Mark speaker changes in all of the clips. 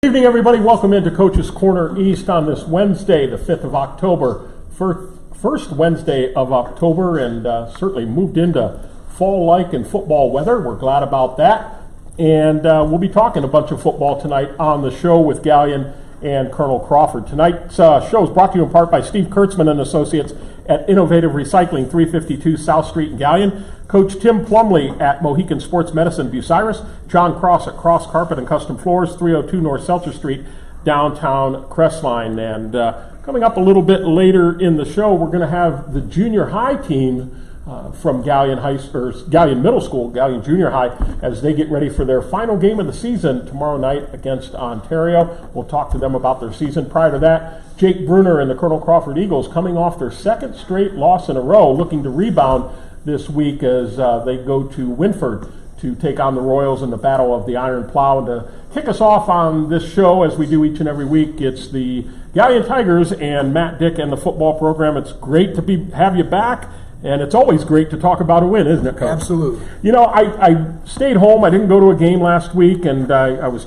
Speaker 1: Good evening, everybody. Welcome into Coach's Corner East on this Wednesday, the 5th of October. First Wednesday of October, and certainly moved into fall-like and football weather. We're glad about that. And we'll be talking a bunch of football tonight on the show with Gallion and Colonel Crawford. Tonight's show is brought to you in part by Steve Kurtzman and Associates at Innovative Recycling, 352 South Street in Gallion. Coach Tim Plumley at Mohican Sports Medicine, Bucyrus. John Cross at Cross Carpet and Custom Floors, 302 North Seltzer Street, downtown Crestline. And coming up a little bit later in the show, we're going to have the junior high team from Gallion Middle School, Gallion Junior High, as they get ready for their final game of the season tomorrow night against Ontario. We'll talk to them about their season. Prior to that, Jake Bruner and the Colonel Crawford Eagles coming off their second straight loss in a row, looking to rebound this week as they go to Winford to take on the Royals in the Battle of the Iron Plow. And to kick us off on this show, as we do each and every week, it's the Gallion Tigers and Matt Dick and the football program. It's great to have you back, and it's always great to talk about a win, isn't it, Coach?
Speaker 2: Absolutely.
Speaker 1: You know, I stayed home. I didn't go to a game last week, and I was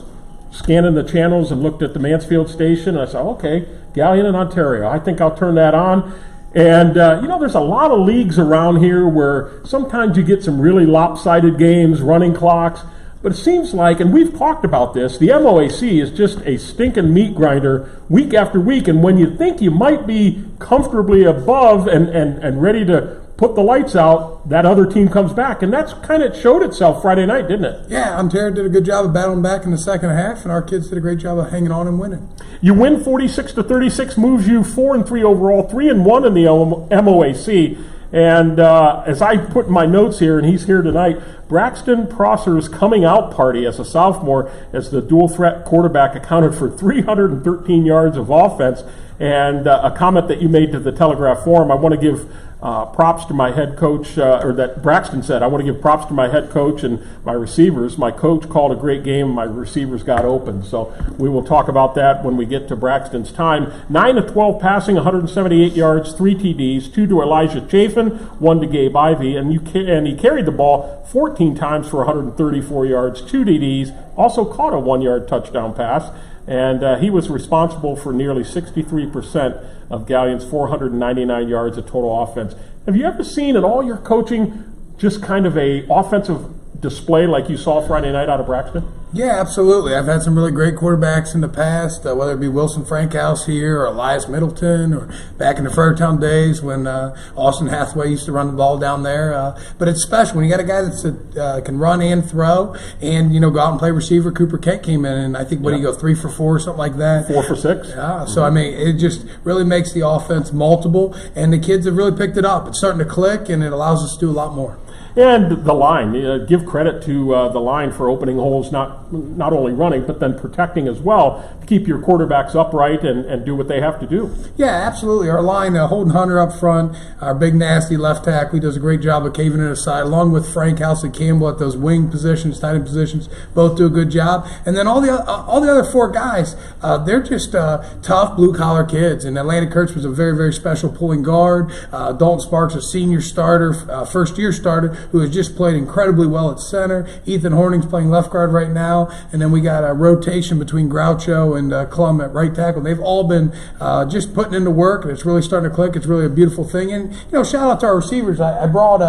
Speaker 1: scanning the channels and looked at the Mansfield station, and I said, okay, Gallion and Ontario. I think I'll turn that on. And, there's a lot of leagues around here where sometimes you get some really lopsided games, running clocks. But it seems like, and we've talked about this, the MOAC is just a stinking meat grinder week after week. And when you think you might be comfortably above and ready to put the lights out, that other team comes back. And that's kind of showed itself Friday night, didn't it?
Speaker 2: Yeah, Ontario did a good job of battling back in the second half, and our kids did a great job of hanging on and winning.
Speaker 1: You win 46-36, moves you 4-3 overall, 3-1 in the MOAC. And as I put in my notes here, and he's here tonight, Braxton Prosser's coming out party as a sophomore as the dual threat quarterback accounted for 313 yards of offense. And a comment that you made to the Telegraph Forum, I want to give props to my head coach, or that Braxton said, I want to give props to my head coach and my receivers. My coach called a great game, my receivers got open. So we will talk about that when we get to Braxton's time. 9-12 passing, 178 yards, 3 TDs, 2 to Elijah Chafin, 1 to Gabe Ivey, and he carried the ball 14 times for 134 yards, 2 TDs, also caught a 1-yard touchdown pass. And he was responsible for nearly 63% of Gallion's 499 yards of total offense. Have you ever seen in all your coaching just kind of a offensive display like you saw Friday night out of Braxton?
Speaker 2: Yeah, absolutely. I've had some really great quarterbacks in the past, whether it be Wilson Frankhouse here or Elias Middleton or back in the Fairtown days when Austin Hathaway used to run the ball down there. But it's special when you got a guy that can run and throw and, go out and play receiver. Cooper Kent came in, and I think, what do you go, 3 for 4 or something like that?
Speaker 1: 4 for 6.
Speaker 2: Yeah, so, it just really makes the offense multiple, and the kids have really picked it up. It's starting to click, and it allows us to do a lot more.
Speaker 1: And the line, give credit to the line for opening holes, not only running, but then protecting as well to keep your quarterbacks upright and do what they have to do.
Speaker 2: Yeah, absolutely. Our line, Holden Hunter up front, our big nasty left tackle, he does a great job of caving it aside, along with Frank House and Campbell at those wing positions, tight end positions, both do a good job. And then all the other 4 guys, they're just tough blue-collar kids. And Atlantic Kurtz was a very, very special pulling guard. Dalton Sparks, a senior starter, first-year starter, who has just played incredibly well at center. Ethan Horning's playing left guard right now. And then we got a rotation between Groucho and Clum at right tackle. They've all been just putting into work, and it's really starting to click. It's really a beautiful thing. And, shout out to our receivers. I brought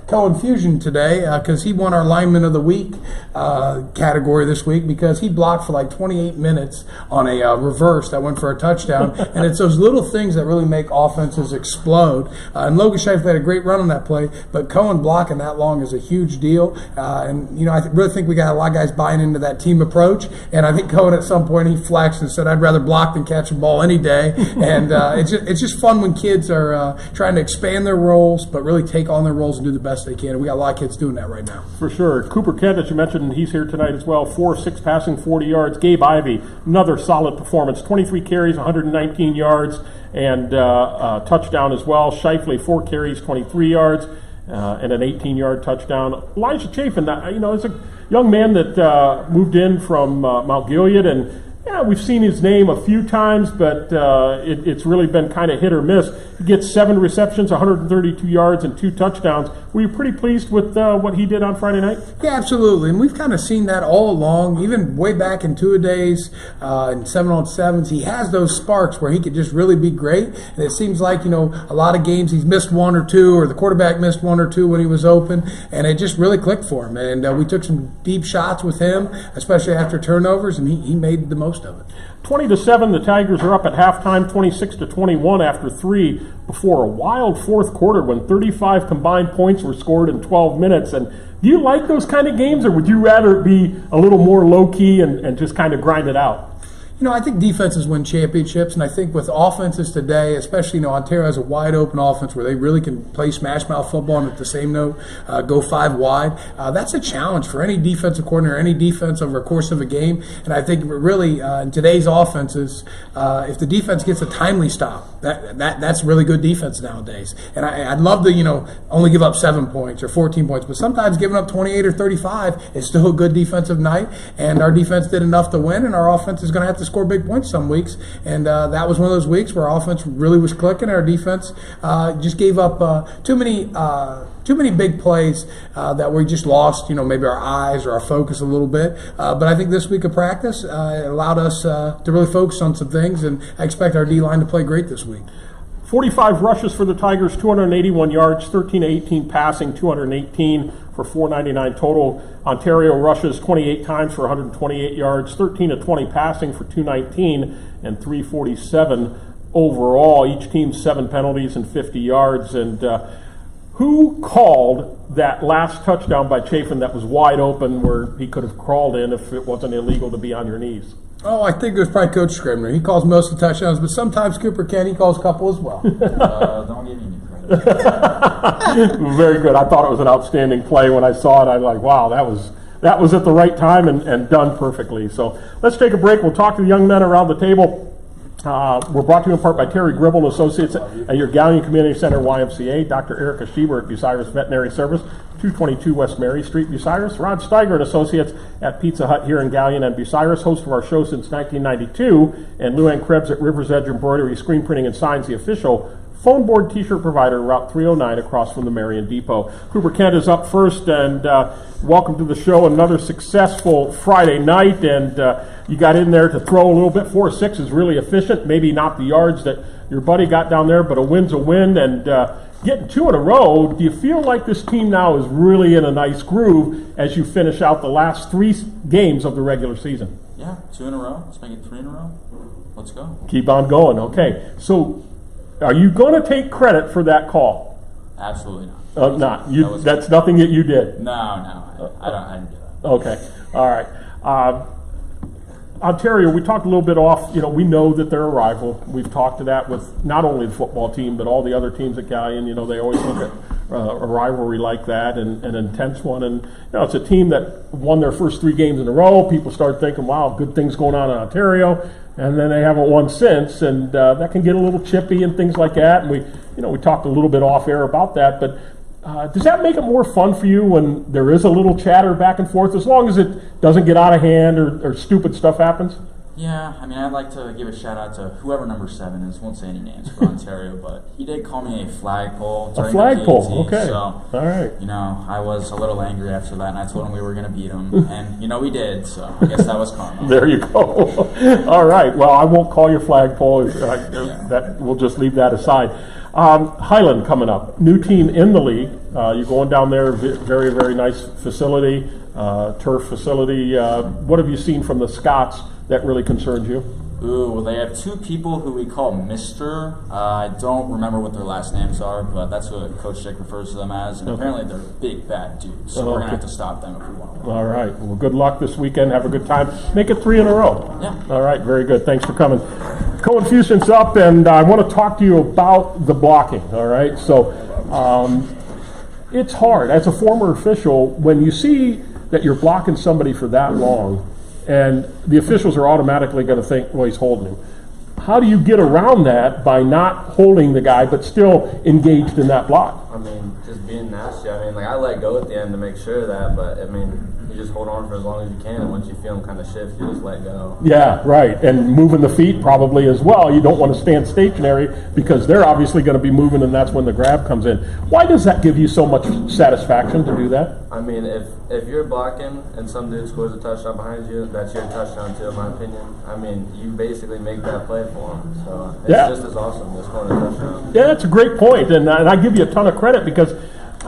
Speaker 2: Cohen Fusion today because he won our Lineman of the Week category this week because he blocked for like 28 minutes on a reverse that went for a touchdown. And it's those little things that really make offenses explode. And Logan Scheifele had a great run on that play, but Cohen blocking that long is a huge deal. And, I really think we got a lot of guys buying into that team approach. And I think Cohen at some point, he flexed and said, I'd rather block than catch a ball any day. And it's just fun when kids are trying to expand their roles, but really take on their roles and do the best they can. And we got a lot of kids doing that right now.
Speaker 1: For sure. Cooper Kent, as you mentioned, he's here tonight as well. 4-6 passing, 40 yards. Gabe Ivey, another solid performance. 23 carries, 119 yards, and a touchdown as well. Scheifele, 4 carries, 23 yards. And an 18-yard touchdown. Elijah Chafin, is a young man that moved in from Mount Gilead, and yeah, we've seen his name a few times, but it's really been kind of hit or miss. He gets 7 receptions, 132 yards, and 2 touchdowns. Were you pretty pleased with what he did on Friday night?
Speaker 2: Yeah, absolutely. And we've kind of seen that all along, even way back in two-a-days and 7-on-7s. He has those sparks where he could just really be great. And it seems like, a lot of games he's missed 1 or 2, or the quarterback missed 1 or 2 when he was open, and it just really clicked for him. And we took some deep shots with him, especially after turnovers, and he made the most of it.
Speaker 1: 20-7, the Tigers are up at halftime, 26-21 after 3 before a wild fourth quarter when 35 combined points were scored in 12 minutes. And do you like those kind of games, or would you rather it be a little more low-key and just kind of grind it out?
Speaker 2: I think defenses win championships, and I think with offenses today, especially, Ontario has a wide open offense where they really can play smash mouth football and at the same note go 5 wide. That's a challenge for any defensive coordinator, any defense over a course of a game. And I think really in today's offenses, if the defense gets a timely stop, that's really good defense nowadays. And I'd love to, only give up 7 points or 14 points, but sometimes giving up 28 or 35 is still a good defensive night. And our defense did enough to win, and our offense is going to have to score big points some weeks, and that was one of those weeks where our offense really was clicking. Our defense just gave up too many big plays that we just lost, maybe our eyes or our focus a little bit. But I think this week of practice it allowed us to really focus on some things, and I expect our D-line to play great this week.
Speaker 1: 45 rushes for the Tigers, 281 yards, 13-18 passing, 218 for 499 total. Ontario rushes 28 times for 128 yards, 13-20 passing for 219 and 347 overall. Each team 7 penalties and 50 yards. And who called that last touchdown by Chafin that was wide open where he could have crawled in if it wasn't illegal to be on your knees?
Speaker 2: Oh, I think it was probably Coach Scribner. He calls most of the touchdowns, but sometimes Cooper Ken, he calls a couple as well.
Speaker 3: Don't give me any credit.
Speaker 1: Very good. I thought it was an outstanding play when I saw it. I was like, wow, that was at the right time and done perfectly. So let's take a break. We'll talk to the young men around the table. We're brought to you in part by Terry Gribble and Associates at your Gallion Community Center YMCA, Dr. Erica Schieber at Bucyrus Veterinary Service, 222 West Mary Street, Bucyrus, Rod Steiger and Associates at Pizza Hut here in Gallion and Bucyrus, host of our show since 1992, and Luann Krebs at River's Edge Embroidery, Screen Printing and Signs, the official phone board t-shirt provider, Route 309 across from the Marion Depot. Cooper Kent is up first, and welcome to the show. Another successful Friday night, and you got in there to throw a little bit. 4-6 is really efficient. Maybe not the yards that your buddy got down there, but a win's a win, and getting 2 in a row. Do you feel like this team now is really in a nice groove as you finish out the last 3 games of the regular season?
Speaker 3: Yeah, 2 in a row. Let's make it 3 in a row. Let's go.
Speaker 1: Keep on going. Okay, so are you going to take credit for that call?
Speaker 3: Absolutely not.
Speaker 1: Not. That's nothing that you did.
Speaker 3: No, I didn't do that.
Speaker 1: Okay, all right. Ontario, we talked a little bit off. We know that they're a rival. We've talked to that with not only the football team, but all the other teams at Gallion. They always look at a rivalry like that and an intense one. And it's a team that won their first 3 games in a row. People start thinking, wow, good things going on in Ontario. And then they haven't won since, and that can get a little chippy and things like that. And we talked a little bit off air about that. But does that make it more fun for you when there is a little chatter back and forth, as long as it doesn't get out of hand or stupid stuff happens?
Speaker 3: Yeah, I'd like to give a shout out to whoever number 7 is. Won't say any names for Ontario, but he did call me a flagpole.
Speaker 1: A flagpole, okay.
Speaker 3: So,
Speaker 1: all right.
Speaker 3: I was a little angry after that, and I told him we were going to beat him, and we did. So I guess that was karma.
Speaker 1: There you go. All right. Well, I won't call you flagpole. That we'll just leave that aside. Highland coming up, new team in the league. You're going down there, very, very nice facility, turf facility. What have you seen from the Scots that really concerns you?
Speaker 3: Ooh, well, they have 2 people who we call Mr. I don't remember what their last names are, but that's what Coach Dick refers to them as, and apparently they're big, bad dudes, so we're going to have to stop them if we want to.
Speaker 1: All right. Well, good luck this weekend. Have a good time. Make it 3 in a row.
Speaker 3: Yeah.
Speaker 1: All right. Very good. Thanks for coming. Co-infusion's up, and I want to talk to you about the blocking, all right? So it's hard. As a former official, when you see that you're blocking somebody for that long, and the officials are automatically going to think, well, he's holding him. how do you get around that by not holding the guy but still engaged in that block?
Speaker 4: I mean, just being nasty. I mean, like, I let go at the end to make sure of that, but I mean, you just hold on for as long as you can, and once you feel them kind of shift, you just let go.
Speaker 1: Yeah, right. And moving the feet probably as well. You don't want to stand stationary because they're obviously going to be moving, and that's when the grab comes in. Why does that give you so much satisfaction to do that?
Speaker 4: I mean, if you're blocking and some dude scores a touchdown behind you, that's your touchdown too, in my opinion. I mean, you basically make that play for him, so it's just as awesome as scoring a touchdown.
Speaker 1: Yeah, that's a great point, and I give you a ton of credit because,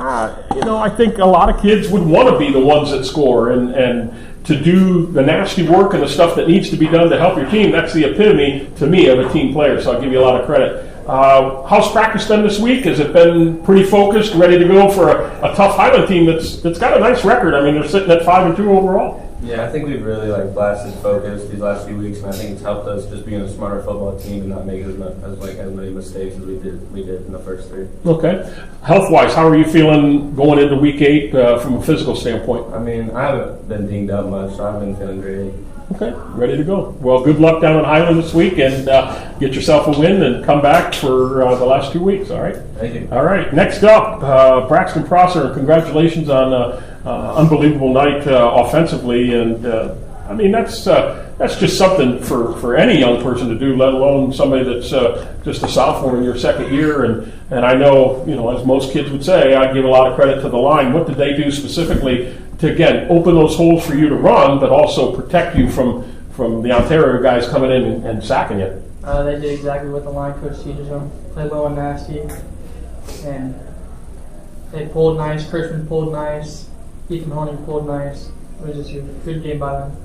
Speaker 1: I think a lot of kids would want to be the ones that score and to do the nasty work and the stuff that needs to be done to help your team. That's the epitome, to me, of a team player, so I'll give you a lot of credit. How's practice been this week? Has it been pretty focused, ready to go for a tough Highland team that's got a nice record? I mean, they're sitting at 5-2 overall.
Speaker 5: Yeah, I think we've really blasted focus these last few weeks, and I think it's helped us just being a smarter football team and not make as many mistakes as we did in the first 3.
Speaker 1: Okay. Health-wise, how are you feeling going into week 8 from a physical standpoint?
Speaker 5: I mean, I haven't been dinged up much, so I've been feeling great.
Speaker 1: Okay, ready to go. Well, good luck down in Highland this week, and get yourself a win and come back for the last 2 weeks, all right?
Speaker 5: Thank you.
Speaker 1: All right, next up, Braxton Prosser. Congratulations on unbelievable night offensively, and I mean that's just something for any young person to do, let alone somebody that's just a sophomore in your second year. And I know, as most kids would say, I give a lot of credit to the line. What did they do specifically to, again, open those holes for you to run, but also protect you from the Ontario guys coming in and sacking you?
Speaker 6: They did exactly what the line coach teaches them. Play low and nasty, and they pulled nice. Kirschman pulled nice. Ethan Honing pulled nice. It was just a good game by them.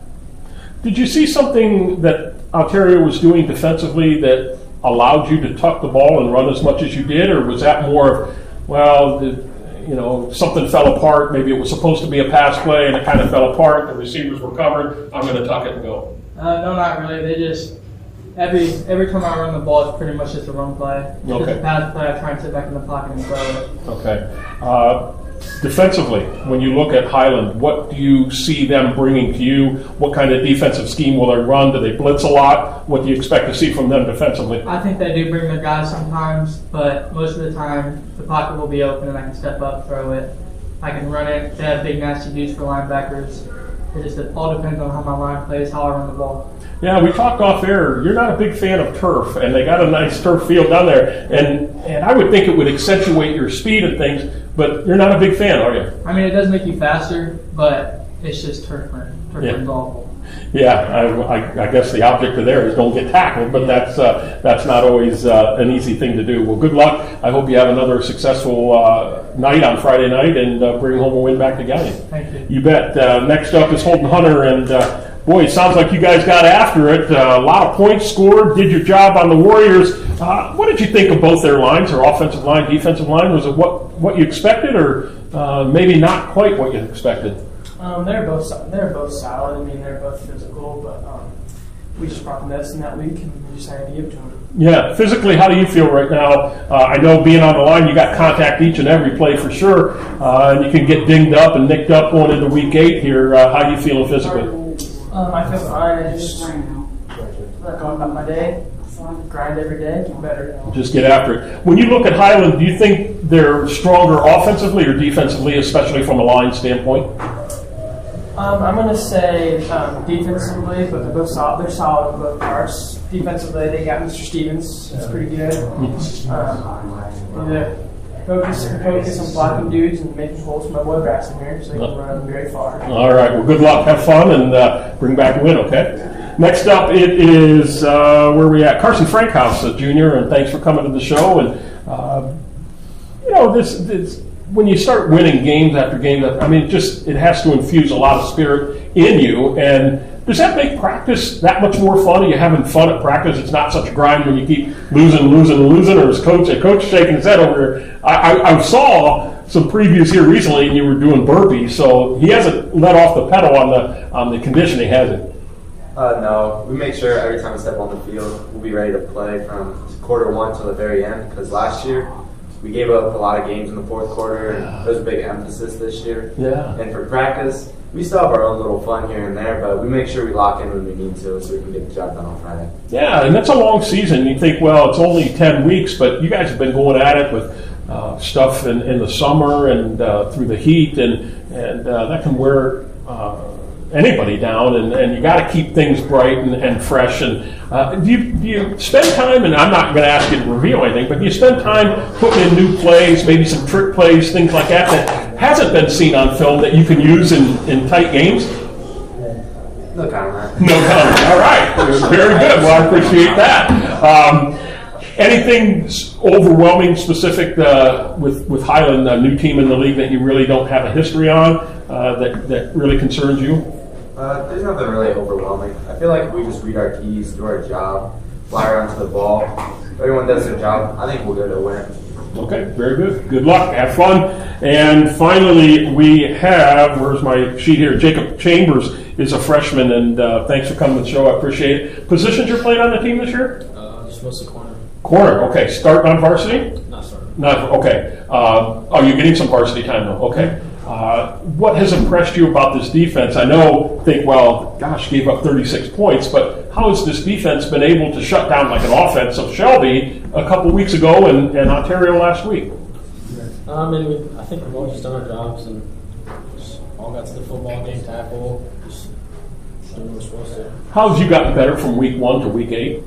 Speaker 1: Did you see something that Ontario was doing defensively that allowed you to tuck the ball and run as much as you did, or was that more of, something fell apart, maybe it was supposed to be a pass play and it kind of fell apart, the receivers were covered, I'm going to tuck it and go?
Speaker 6: No, not really. They just, every time I run the ball, it's pretty much just a run play. If it's a pass play, I try and sit back in the pocket and throw it.
Speaker 1: Okay. Defensively, when you look at Highland, what do you see them bringing to you? What kind of defensive scheme will they run? Do they blitz a lot? What do you expect to see from them defensively?
Speaker 6: I think they do bring their guys sometimes, but most of the time the pocket will be open and I can step up, throw it. I can run it. They have big nasty dudes for linebackers. It all depends on how my line plays, how I run the ball.
Speaker 1: Yeah, we talked off air. You're not a big fan of turf, and they got a nice turf field down there. And I would think it would accentuate your speed and things, but you're not a big fan, are you?
Speaker 6: I mean, it does make you faster, but it's just turf burn. Turf burn's awful.
Speaker 1: Yeah, I guess the object there is don't get tackled, but that's not always an easy thing to do. Well, good luck. I hope you have another successful night on Friday night and bring home a win back to Gallion.
Speaker 6: Thank you.
Speaker 1: You bet. Next up is Holden Hunter, and boy, it sounds like you guys got after it. A lot of points scored, did your job on the Warriors. What did you think of both their lines, their offensive line, defensive line? Was it what you expected, or maybe not quite what you expected?
Speaker 7: They're both solid. I mean, they're both physical, but we just brought the medicine that week, and we just had to give it to them.
Speaker 1: Yeah, physically, how do you feel right now? I know being on the line, you got contact each and every play for sure, and you can get dinged up and nicked up going into week 8 here. How you feeling physically?
Speaker 7: I feel fine. I just going about my day, grind every day, get better.
Speaker 1: Just get after it. When you look at Highland, do you think they're stronger offensively or defensively, especially from a line standpoint?
Speaker 7: I'm going to say defensively, but they're both solid. They're solid on both parts. Defensively, they got Mr. Stevens. That's pretty good. Focus on blocking dudes and making holes for my boy Braxton here, so they can run very far.
Speaker 1: All right. Well, good luck. Have fun and bring back a win. Okay. Next up, it is where are we at? Carson Frankhouse, a junior, and thanks for coming to the show. And this. When you start winning games after games, I mean, it has to infuse a lot of spirit in you. And does that make practice that much more fun? Are you having fun at practice? It's not such a grind when you keep losing. Or is coach shaking his head over here? I saw some previews here recently, and you were doing burpees, so he hasn't let off the pedal on the conditioning, has he?
Speaker 8: No, we make sure every time we step on the field, we'll be ready to play from quarter 1 till the very end. Because last year, we gave up a lot of games in the fourth quarter, and it was a big emphasis this year.
Speaker 1: Yeah.
Speaker 8: And for practice, we still have our own little fun here and there, but we make sure we lock in when we need to so we can get the job done on Friday.
Speaker 1: Yeah, and that's a long season. You think, well, it's only 10 weeks, but you guys have been going at it with stuff in the summer and through the heat, and that can wear anybody down, and you got to keep things bright and fresh. And do you spend time, and I'm not going to ask you to reveal anything, but do you spend time putting in new plays, maybe some trick plays, things like that hasn't been seen on film that you can use in tight games?
Speaker 8: No comment.
Speaker 1: No comment. All right. Very good. Well, I appreciate that. Anything overwhelming specific with Highland, a new team in the league that you really don't have a history on that really concerns you?
Speaker 8: There's nothing really overwhelming. I feel like we just read our keys, do our job, fly around to the ball. If everyone does their job, I think we'll go to a winner.
Speaker 1: Okay, very good. Good luck. Have fun. And finally, we have, where's my sheet here? Jacob Chambers is a freshman, and thanks for coming to the show. I appreciate it. Positions you're playing on the team this year?
Speaker 9: Just mostly corner.
Speaker 1: Corner. Okay. Starting on varsity?
Speaker 9: Not starting.
Speaker 1: Not okay. You're getting some varsity time though. Okay. What has impressed you about this defense? I well, gosh, gave up 36 points, but how has this defense been able to shut down like an offense of Shelby a couple weeks ago and Ontario last week?
Speaker 9: I think we've all just done our jobs and just all got to the football game, tackle, just doing what we're supposed to.
Speaker 1: How have you gotten better from week 1 to week 8?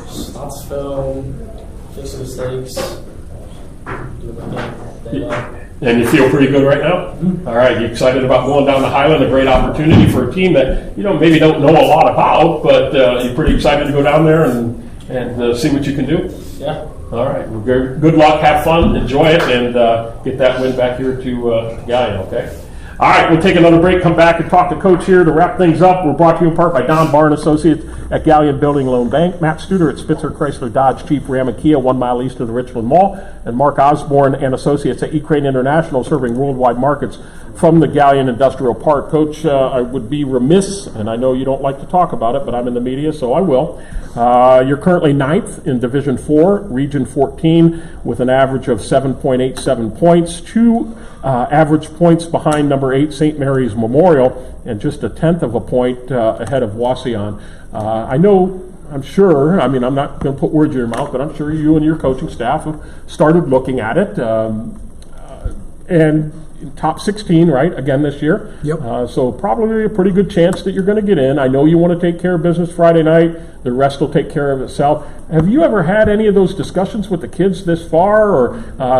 Speaker 9: Just lots of film, fix mistakes, do what we can. Day well.
Speaker 1: And you feel pretty good right now? Mm-hmm. All right, you excited about going down to Highland? A great opportunity for a team that maybe don't know a lot about, but you're pretty excited to go down there and see what you can do?
Speaker 9: Yeah.
Speaker 1: All right, well, good luck, have fun, enjoy it, and get that win back here to Gallion, okay? All right, we'll take another break, come back and talk to Coach here to wrap things up. We're brought to you in part by Don Barr & Associates at Gallion Building Loan Bank, Matt Studer at Spitzer Chrysler Dodge Jeep Ram and Kia 1 mile east of the Richland Mall, and Mark Osborne & Associates at E-Crane International serving worldwide markets from the Gallion Industrial Park. Coach, I would be remiss, and I know you don't like to talk about it, but I'm in the media, so I will. You're currently 9th in Division 4, Region 14, with an average of 7.87 points, 2 average points behind number 8 St. Mary's Memorial, and just a 1/10 of a point ahead of Wauseon. I'm sure, I'm not going to put words in your mouth, but I'm sure you and your coaching staff have started looking at it. And top 16, right, again this year.
Speaker 2: Yep.
Speaker 1: So probably a pretty good chance that you're going to get in. I know you want to take care of business Friday night. The rest will take care of itself. Have you ever had any of those discussions with the kids this far, or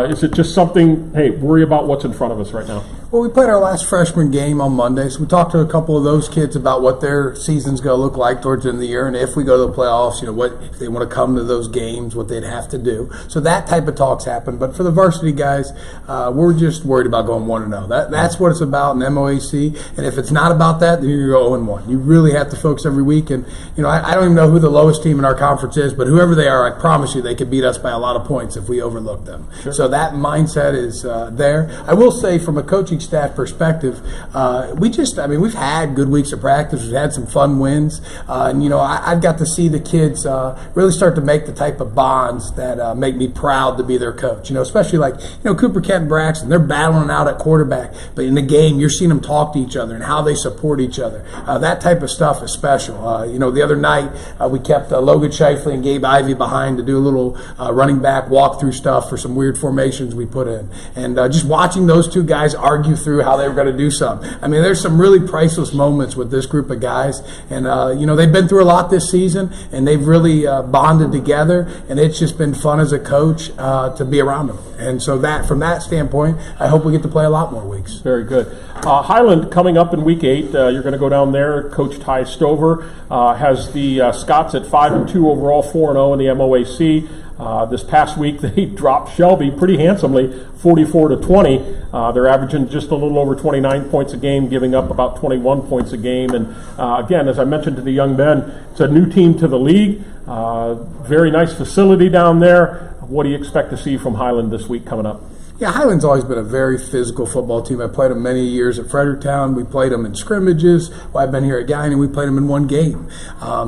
Speaker 1: is it just something, hey, worry about what's in front of us right now?
Speaker 2: Well, we played our last freshman game on Monday, so we talked to a couple of those kids about what their season's going to look like towards the end of the year, and if we go to the playoffs, what if they want to come to those games, what they'd have to do. So that type of talks happen. But for the varsity guys, we're just worried about going 1-0. That's what it's about in MOAC. And if it's not about that, then you go 0-1. You really have to focus every week. And I don't even know who the lowest team in our conference is, but whoever they are, I promise you, they could beat us by a lot of points if we overlook them. Sure. So that mindset is there. I will say, from a coaching staff perspective, we've had good weeks of practice. We've had some fun wins. And I've got to see the kids really start to make the type of bonds that make me proud to be their coach. Especially like Cooper, Kent, and Braxton. They're battling out at quarterback, but in the game, you're seeing them talk to each other and how they support each other. That type of stuff is special. The other night we kept Logan Shifley and Gabe Ivey behind to do a little running back walkthrough stuff for some weird formations we put in, and just watching those two guys argue through how they were going to do something. There's some really priceless moments with this group of guys, and they've been through a lot this season, and they've really bonded together, and it's just been fun as a coach to be around them. And so from that standpoint, I hope we get to play a lot more weeks.
Speaker 1: Very good. Highland coming up in week 8. You're going to go down there. Coach Ty Stover has the Scots at 5-2 overall, 4-0 in the MOAC. This past week they dropped Shelby pretty handsomely, 44-20. They're averaging just a little over 29 points a game, giving up about 21 points a game. And again, as I mentioned to the young men, it's a new team to the league. Very nice facility down there. What do you expect to see from Highland this week coming up?
Speaker 2: Yeah, Highland's always been a very physical football team. I played them many years at Fredericktown. We played them in scrimmages. Well, I've been here at Guyan, and we played them in one game.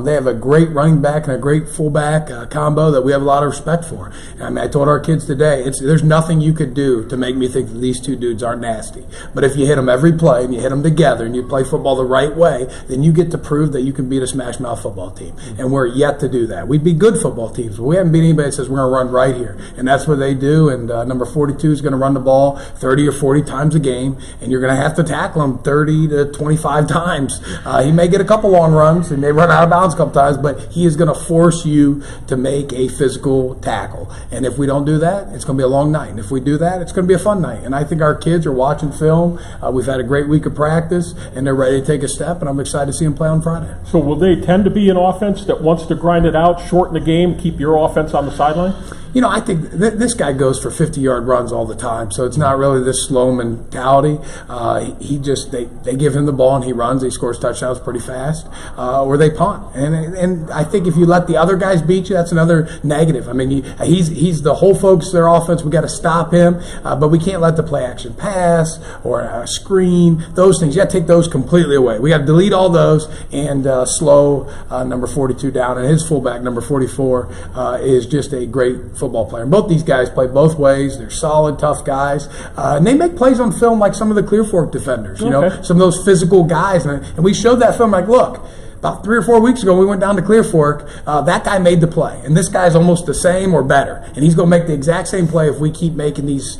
Speaker 2: They have a great running back and a great fullback combo that we have a lot of respect for. I mean, I told our kids today, there's nothing you could do to make me think that these two dudes aren't nasty. But if you hit them every play and you hit them together and you play football the right way, then you get to prove that you can beat a smash mouth football team. And we're yet to do that. We beat good football teams, but we haven't beat anybody that says we're going to run right here. And that's what they do. And number 42 is going to run the ball 30 or 40 times a game, and you're going to have to tackle him 30 to 25 times. He may get a couple long runs, he may run out of bounds a couple times, but he is going to force you to make a physical tackle. And if we don't do that, it's going to be a long night. And if we do that, it's going to be a fun night. And I think our kids are watching film. We've had a great week of practice, and they're ready to take a step, and I'm excited to see them play on Friday.
Speaker 1: So will they tend to be an offense that wants to grind it out, shorten the game, keep your offense on the sideline?
Speaker 2: You know, I think this guy goes for 50-yard runs all the time, so it's not really this slow mentality. They give him the ball and he runs. He scores touchdowns pretty fast, or they punt. And I think if you let the other guys beat you, that's another negative. I mean, he's the whole focus of their offense. We got to stop him, but we can't let the play action pass or a screen. Those things, you got to take those completely away. We got to delete all those and slow number 42 down. And his fullback, number 44, is just a great football player. And both these guys play both ways. They're solid, tough guys. And they make plays on film like some of the Clear Fork defenders, you know, some of those physical guys. And we showed that film like, look, about 3 or 4 weeks ago, we went down to Clear Fork. That guy made the play. And this guy's almost the same or better. And he's going to make the exact same play if we keep making these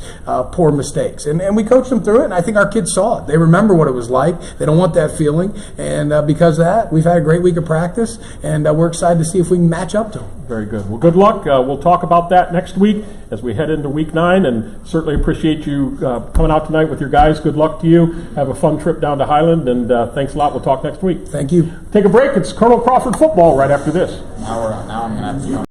Speaker 2: poor mistakes. And we coached them through it, and I think our kids saw it. They remember what it was like. They don't want that feeling. And because of that, we've had a great week of practice, and we're excited to see if we can match up to them.
Speaker 1: Very good. Well, good luck. We'll talk about that next week as we head into week 9, and certainly appreciate you coming out tonight with your guys. Good luck to you. Have a fun trip down to Highland, and thanks a lot. We'll talk next week.
Speaker 2: Thank you.
Speaker 1: Take a break. It's Colonel Crawford football right after this.
Speaker 3: Now I'm going to have to go.